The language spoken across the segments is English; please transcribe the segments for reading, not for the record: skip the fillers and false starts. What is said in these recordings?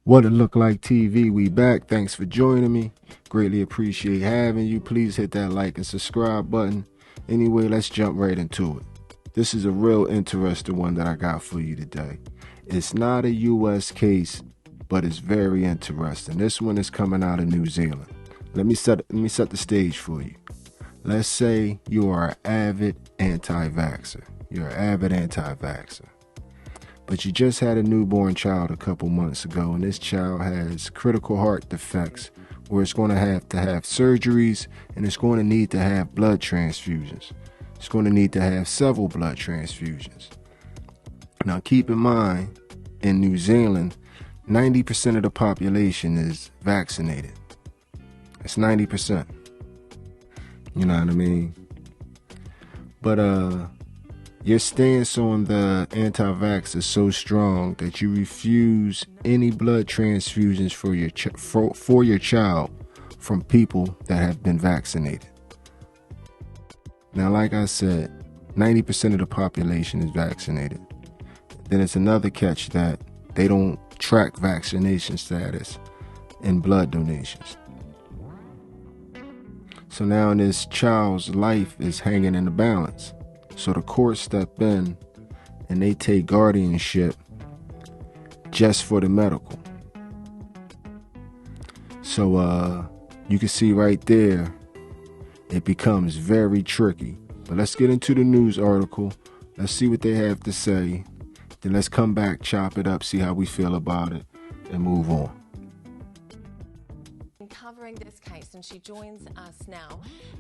What it look like TV, we back. Thanks for joining me. Greatly appreciate having you. Please hit that like and subscribe button. Anyway, let's jump right into it. This is a real interesting one that I got for you today. It's not a U.S. case, but it's very interesting. This one is coming out of New Zealand. Let me set the stage for you. Let's say you are an avid anti-vaxxer. You're an avid anti-vaxxer. But you just had a newborn child a couple months ago, and this child has critical heart defects where it's going to have surgeries, and it's going to need to have blood transfusions. It's going to need to have several blood transfusions. Now keep in mind, in New Zealand, 90% of the population is vaccinated. It's 90%. You know what I mean? But your stance on the anti-vax is so strong that you refuse any blood transfusions for your child from people that have been vaccinated. Now, like I said, 90% of the population is vaccinated. Then it's another catch that they don't track vaccination status in blood donations. So now this child's life is hanging in the balance. So the courts step in and they take guardianship just for the medical. So you can see right there, it becomes very tricky. But let's get into the news article. Let's see what they have to say. Then let's come back, chop it up, see how we feel about it, and move on. Covering this case, and she joins us now.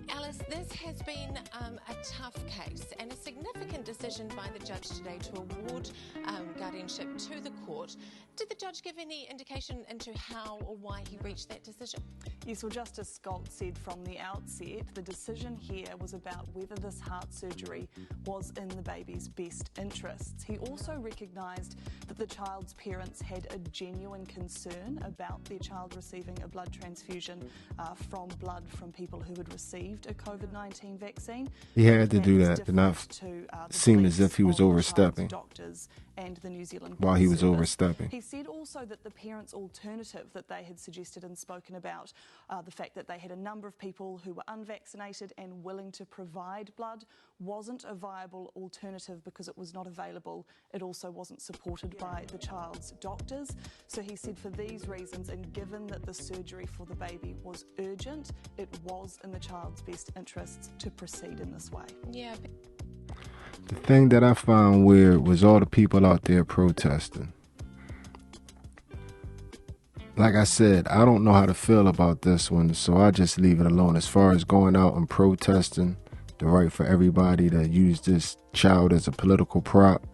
Alice, this has been a tough case and a significant decision by the judge today to award guardianship to the court. Did the judge give any indication into how or why he reached that decision? Yes, well, Justice Scott said from the outset the decision here was about whether this heart surgery was in the baby's best interests. He also recognised that the child's parents had a genuine concern about their child receiving a blood transfusion from blood from people who had received a COVID-19 vaccine. He had to do that, did not seem as if he was overstepping and the New Zealand while he was Service. overstepping. He said also that the parents' alternative that they had suggested and spoken about, the fact that they had a number of people who were unvaccinated and willing to provide blood, wasn't a viable alternative because it was not available. It also wasn't supported by the child's doctors. So he said for these reasons, and given that the surgery for the baby was urgent, it was in the child's best interests to proceed in this way. Yeah. The thing that I found weird was all the people out there protesting. Like I said, I don't know how to feel about this one, so I just leave it alone. As far as going out and protesting the right for everybody to use this child as a political prop,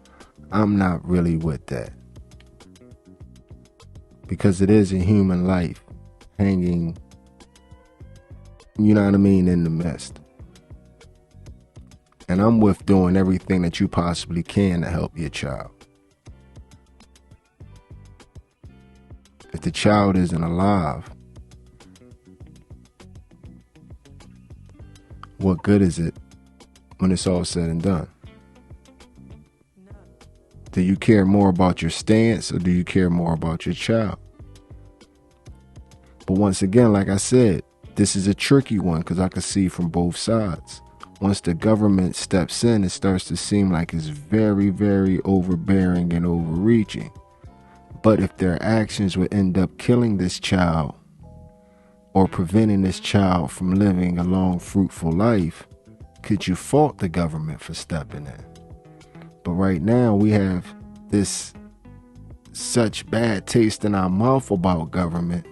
I'm not really with that. Because it is a human life hanging, you know what I mean, in the mist. And I'm with doing everything that you possibly can to help your child. If the child isn't alive, what good is it when it's all said and done? Do you care more about your stance or do you care more about your child? But once again, like I said, this is a tricky one because I can see from both sides. Once the government steps in, it starts to seem like it's very, very overbearing and overreaching. But if their actions would end up killing this child or preventing this child from living a long, fruitful life, could you fault the government for stepping in? But right now we have this such bad taste in our mouth about government.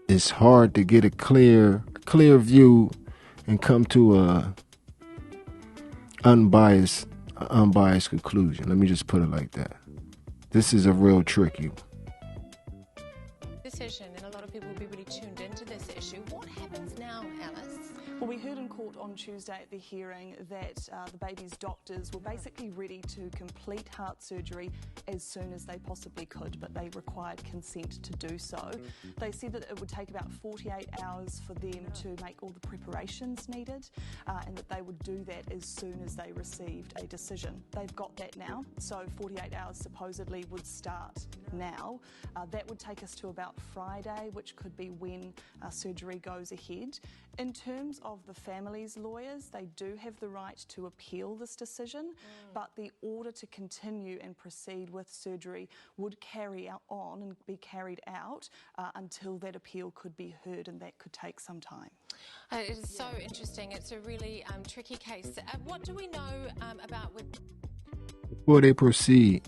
It's hard to get a clear view and come to a unbiased conclusion. Let me just put it like that. This is a real tricky Decision, and a lot of people will be really tuned into this issue. What happens now, Alice? Well, we heard in court on Tuesday at the hearing that the baby's doctors were basically ready to complete heart surgery as soon as they possibly could, but they required consent to do so. They said that it would take about 48 hours for them to make all the preparations needed, and that they would do that as soon as they received a decision. They've got that now, so 48 hours supposedly would start now. That would take us to about Friday, which could be when surgery goes ahead. In terms of the family's lawyers, they do have the right to appeal this decision, but the order to continue and proceed with surgery would carry on and be carried out until that appeal could be heard, and that could take some time. It is so interesting. It's a really tricky case. What do we know about with... Before they proceed,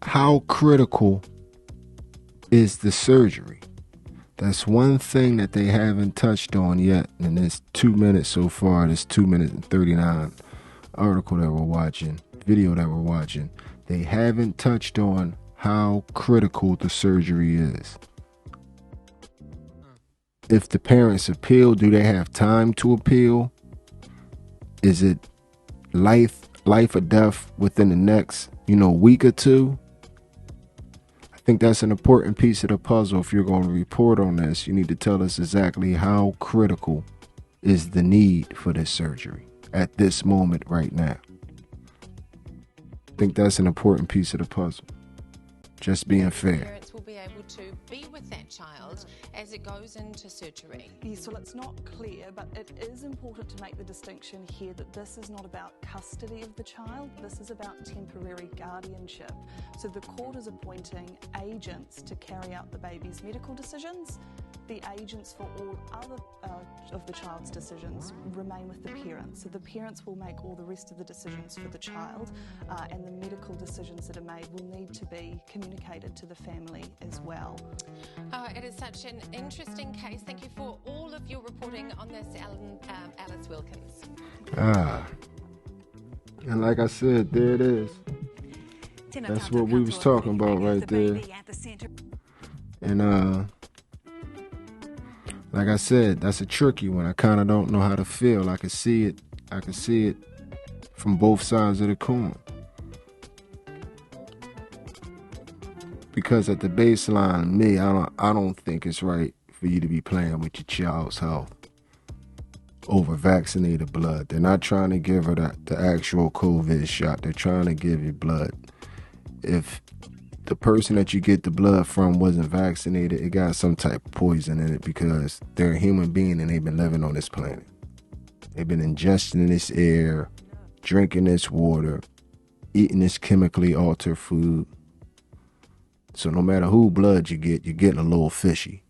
how critical is the surgery? That's one thing that they haven't touched on yet in this 2 minutes so far, this 2 minutes and 39 article that we're watching, video that we're watching. They haven't touched on how critical the surgery is. If the parents appeal, do they have time to appeal? Is it life or death within the next, week or two? I think that's an important piece of the puzzle. If you're going to report on this, you need to tell us exactly how critical is the need for this surgery at this moment right now. I think that's an important piece of the puzzle. Just being fair. Parents will be able to be with that child as it goes into surgery. Yes, well, it's not clear, but it is important to make the distinction here that this is not about custody of the child. This is about temporary guardianship. So the court is appointing agents to carry out the baby's medical decisions. The agents for all other of the child's decisions remain with the parents. So the parents will make all the rest of the decisions for the child, and the medical decisions that are made will need to be communicated to the family as well. It is such an interesting case. Thank you for all of your reporting on this, Alice Wilkins. And like I said, there it is. That's what we was talking about right there. And like I said, that's a tricky one. I kind of don't know how to feel. I can see it from both sides of the coin. Because at the baseline, me, I don't think it's right for you to be playing with your child's health over vaccinated blood. They're not trying to give her the actual COVID shot. They're trying to give you blood. If the person that you get the blood from wasn't vaccinated, it got some type of poison in it, because they're a human being and they've been living on this planet. They've been ingesting this air, drinking this water, eating this chemically altered food. So no matter who blood you get, you're getting a little fishy.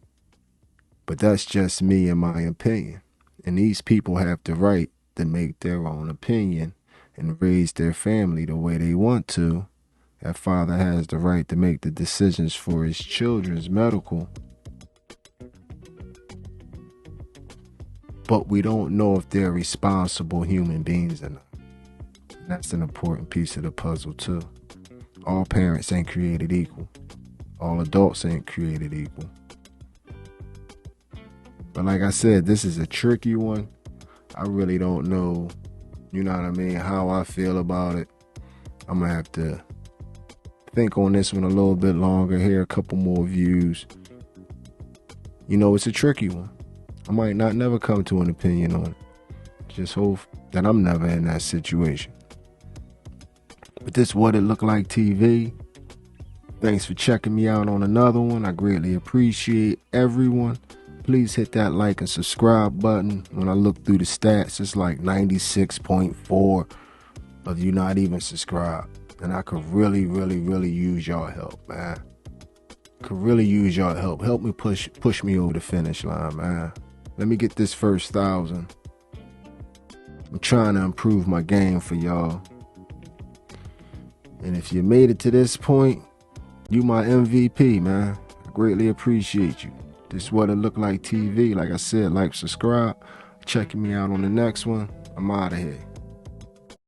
But that's just me and my opinion. And these people have the right to make their own opinion and raise their family the way they want to. That father has the right to make the decisions for his children's medical. But we don't know if they're responsible human beings or not. That's an important piece of the puzzle too. All parents ain't created equal. All adults ain't created equal. But like I said, this is a tricky one. I really don't know, how I feel about it. I'm going to have to think on this one a little bit longer, hear a couple more views. It's a tricky one. I might not never come to an opinion on it. Just hope that I'm never in that situation. But this is What It Looked Like TV. Thanks for checking me out on another one. I greatly appreciate everyone. Please hit that like and subscribe button. When I look through the stats, it's like 96.4 of you not even subscribed. And I could really, really, really use your help, man. Could really use your help. Help me push me over the finish line, man. Let me get this first 1,000. I'm trying to improve my game for y'all. And if you made it to this point, you my MVP, man. I greatly appreciate you. This is What It Looked Like TV. Like I said, like, subscribe. Checking me out on the next one. I'm out of here.